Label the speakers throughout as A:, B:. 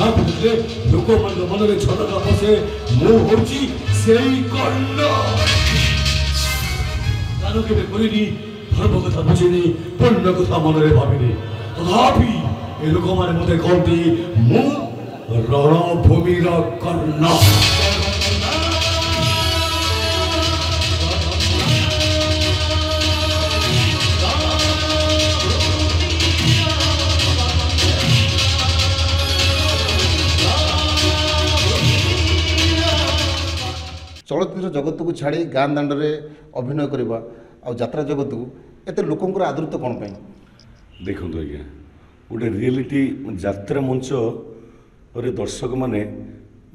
A: ଯାହାକୁ ଦେଖିଲେ ଲୋକମାନଙ୍କ ମନରେ ଝଟକା ପଶେ ମୁଁ ହେଉଛି ସେଇ କର୍ଣ୍ଣ। ଦାନ କେବେ କରିନି, ଧର୍ମ କଥା ବୁଝିନି, ପୁଣ୍ୟ କଥା ମନରେ ଭାବିନି, ତଥାପି ଏ ଲୋକମାନେ ମୋତେ କହନ୍ତି ମୁଁ ରଣଭୂମିର କର୍ଣ୍ଣ।
B: चलचित्र जगत को छाड़ी गाँ दांड में अभिनय करवा आ यात्रा जगत को एत लोकंर आदृत कौन पाई
C: देखो आज्ञा गोटे रियलिटी यात्रा मंच दर्शक माने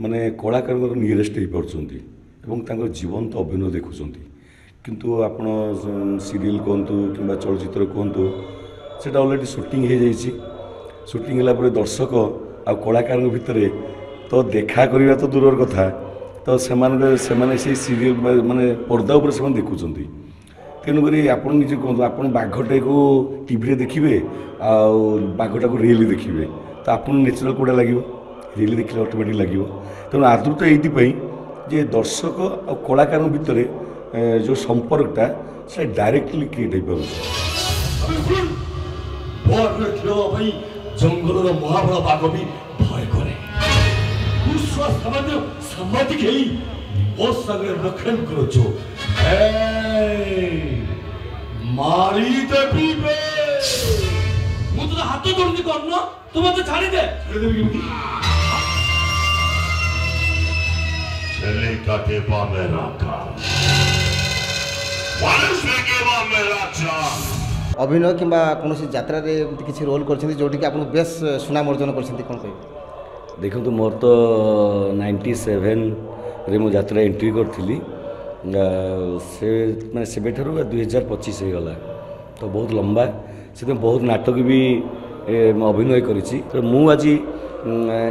C: माने कलाकार नियरेस्ट हो पार्टी जीवंत अभिनय देखुं किंतु आपण सीरियल कहतु कि चलचित्र कहतु से अलरेडी शूटिंग हो जाइए शूटिंग है दर्शक आ कलाकार भितर तो देखा करवा तो दूर कथा तो से सीरियल माने पर्दा उपर से देखुं तेणुक आप निजे कहते आप बाघटे को टीवी देखिए आघटा को रियली देखिए तो आप नेचुरल कौटा लगे रियली देखिए ऑटोमेटिक लगे तेणु आदृत ये दर्शक और कलाकार भितर जो संपर्कटा से डायरेक्टली क्रिएट हो पारे
A: जंगल महाबड़ा बाघ भी भय करे सामाजिक मो संगे रक्षण करो मारी देवी मुझे हाथ जोड़नी करना तू मत छाड़ी दे चले काटे बा मेरा काम मनुष्य के बा मेरा जान
B: अभिनय किंबा कौन यात्रा रे किसी रोल करछथि जोठी कि आपन बेस सुनाम अर्जन करछथि कोन कहि
C: देखो तो मोर तो 97 रे मो यात्रा एंट्री करथिली से मैं से ठार 2025 हो गला तो बहुत लंबा से बहुत नाटक भी अभिनय करी तो मु आज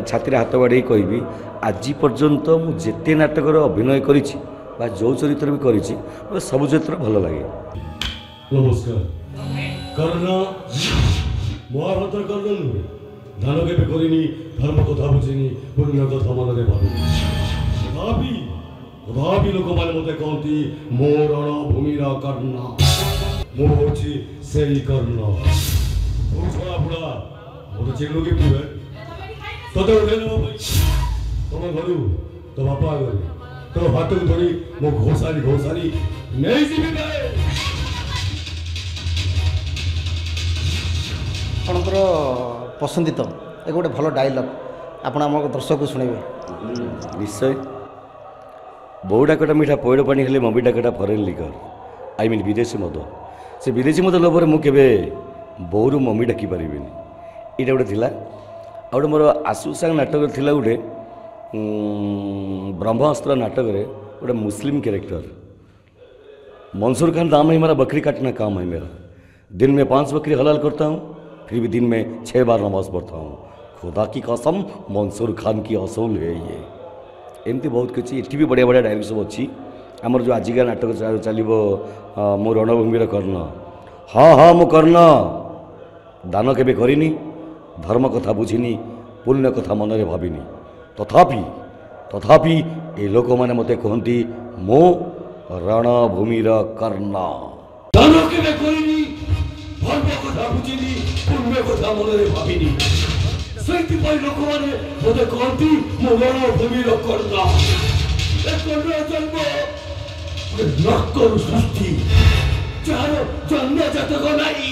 C: छाती हाथ बाढ़ कहि आज पर्यंत मुझे नाटक अभिनय करी जो चरित्र भी करी सब चरित्र भल लगे।
A: नमस्कार कर्ण महाभारत कर्ण नुहे धान के करनी धर्म कथा बुझीनी पुण्य कथा मन भाभी भाभी लोक मैंने मत कहती मो रणभूमिर कर्ण मु होची सेई कर्ण बुझा बुढ़ा मत चिन्ह के पुए तोते उठे न तुम घर तो बापा घर तो हाथ को धरी मो घोषारी नहीं जीवी
B: आपणकर पसंदित एक गोटे भल डायलॉग आपण आम दर्शक को शुणवे
C: निश्चय बो डाकटा मीठा पैड़ पानी हेले मम्मी डाकटा फरेन लिकर आई मीन विदेशी मद से विदेशी मद लोभर मुझे बोरु मम्मी डाकी पारि यहाँ गोटे थिला आ गोटे मोर आशुसांग नाटक थिला गोटे ब्रह्मास्त्र नाटक रे गोटे मुस्लिम कैरेक्टर मंसूर खान दाम है मेरा बकरी काटना काम है मेरा दिन में 5 बकरी हलाल करता हूँ फिर भी दिन में 6 बार नमाज पढ़ता हूँ खुदा की कसम मंसूर खान की असूल है ये एमती बहुत किसी ये भी बढ़िया बढ़िया डायलॉग सब अच्छी आमर जो आजिका नाटक चलो मो रणभूमिर कर्ण हाँ हाँ मु कर्ण दान केबे करिनी धर्म कथा बुझिनी पुण्य कथा मनरे भाविनी तथापि ये लोक मैंने मत कहती मो रणभूमिर कर्ण
A: दान केबे करिनी धर्म कथा बुझिनी पुण्य कथा मनरे भाविनी सेतिपाई लोक माने मते कहती मो रणभूमिर कर्ण ए कर्ण जन्म नक्कर सृष्टि चार जन्म जातक नाई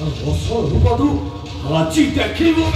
A: और रूप आज देखिबो